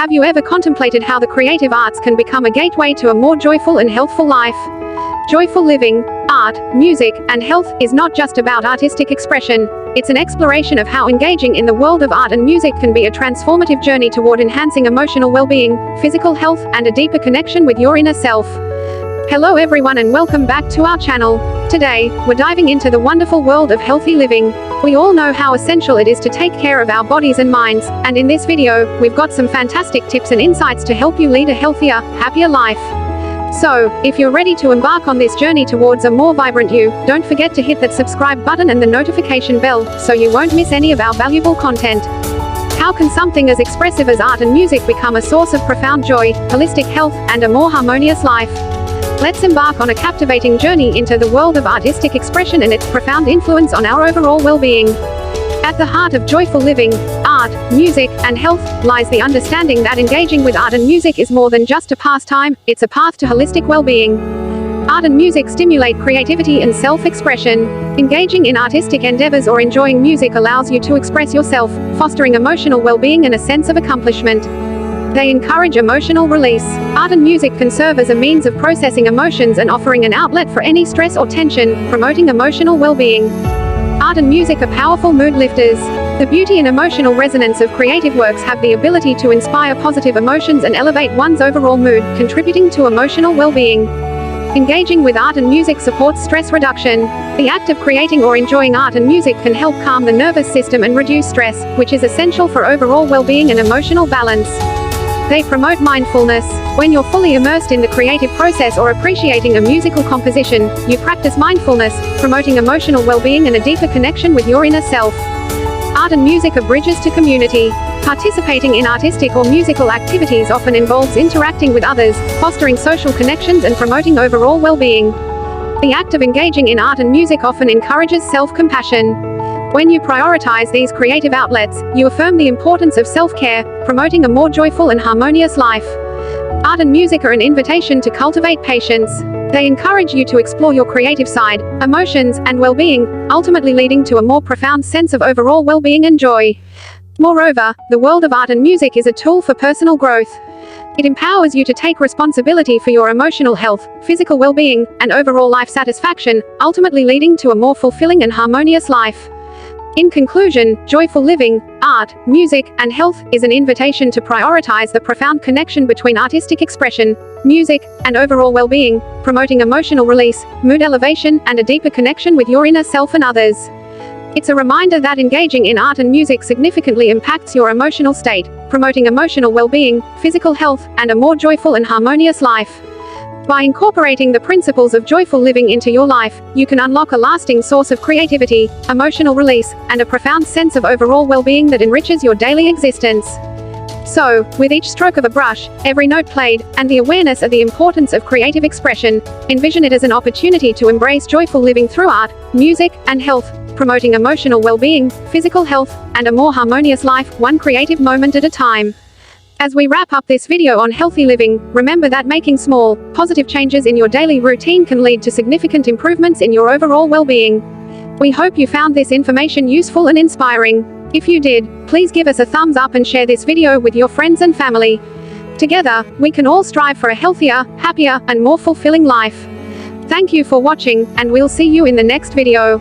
Have you ever contemplated how the creative arts can become a gateway to a more joyful and healthful life? Joyful living, art, music, and health is not just about artistic expression. It's an exploration of how engaging in the world of art and music can be a transformative journey toward enhancing emotional well-being, physical health, and a deeper connection with your inner self. Hello everyone and welcome back to our channel. Today, we're diving into the wonderful world of healthy living. We all know how essential it is to take care of our bodies and minds, and in this video, we've got some fantastic tips and insights to help you lead a healthier, happier life. So, if you're ready to embark on this journey towards a more vibrant you, don't forget to hit that subscribe button and the notification bell, so you won't miss any of our valuable content. How can something as expressive as art and music become a source of profound joy, holistic health, and a more harmonious life? Let's embark on a captivating journey into the world of artistic expression and its profound influence on our overall well-being. At the heart of joyful living, art, music, and health, lies the understanding that engaging with art and music is more than just a pastime, it's a path to holistic well-being. Art and music stimulate creativity and self-expression. Engaging in artistic endeavors or enjoying music allows you to express yourself, fostering emotional well-being and a sense of accomplishment. They encourage emotional release. Art and music can serve as a means of processing emotions and offering an outlet for any stress or tension, promoting emotional well-being. Art and music are powerful mood lifters. The beauty and emotional resonance of creative works have the ability to inspire positive emotions and elevate one's overall mood, contributing to emotional well-being. Engaging with art and music supports stress reduction. The act of creating or enjoying art and music can help calm the nervous system and reduce stress, which is essential for overall well-being and emotional balance. They promote mindfulness. When you're fully immersed in the creative process or appreciating a musical composition, you practice mindfulness, promoting emotional well-being and a deeper connection with your inner self. Art and music are bridges to community. Participating in artistic or musical activities often involves interacting with others, fostering social connections and promoting overall well-being. The act of engaging in art and music often encourages self-compassion. When you prioritize these creative outlets, you affirm the importance of self-care, promoting a more joyful and harmonious life. Art and music are an invitation to cultivate patience. They encourage you to explore your creative side, emotions, and well-being, ultimately leading to a more profound sense of overall well-being and joy. Moreover, the world of art and music is a tool for personal growth. It empowers you to take responsibility for your emotional health, physical well-being, and overall life satisfaction, ultimately leading to a more fulfilling and harmonious life. In conclusion, joyful living, art, music, and health is an invitation to prioritize the profound connection between artistic expression, music, and overall well-being, promoting emotional release, mood elevation, and a deeper connection with your inner self and others. It's a reminder that engaging in art and music significantly impacts your emotional state, promoting emotional well-being, physical health, and a more joyful and harmonious life. By incorporating the principles of joyful living into your life, you can unlock a lasting source of creativity, emotional release, and a profound sense of overall well-being that enriches your daily existence. So, with each stroke of a brush, every note played, and the awareness of the importance of creative expression, envision it as an opportunity to embrace joyful living through art, music, and health, promoting emotional well-being, physical health, and a more harmonious life, one creative moment at a time. As we wrap up this video on healthy living, remember that making small, positive changes in your daily routine can lead to significant improvements in your overall well-being. We hope you found this information useful and inspiring. If you did, please give us a thumbs up and share this video with your friends and family. Together, we can all strive for a healthier, happier, and more fulfilling life. Thank you for watching, and we'll see you in the next video.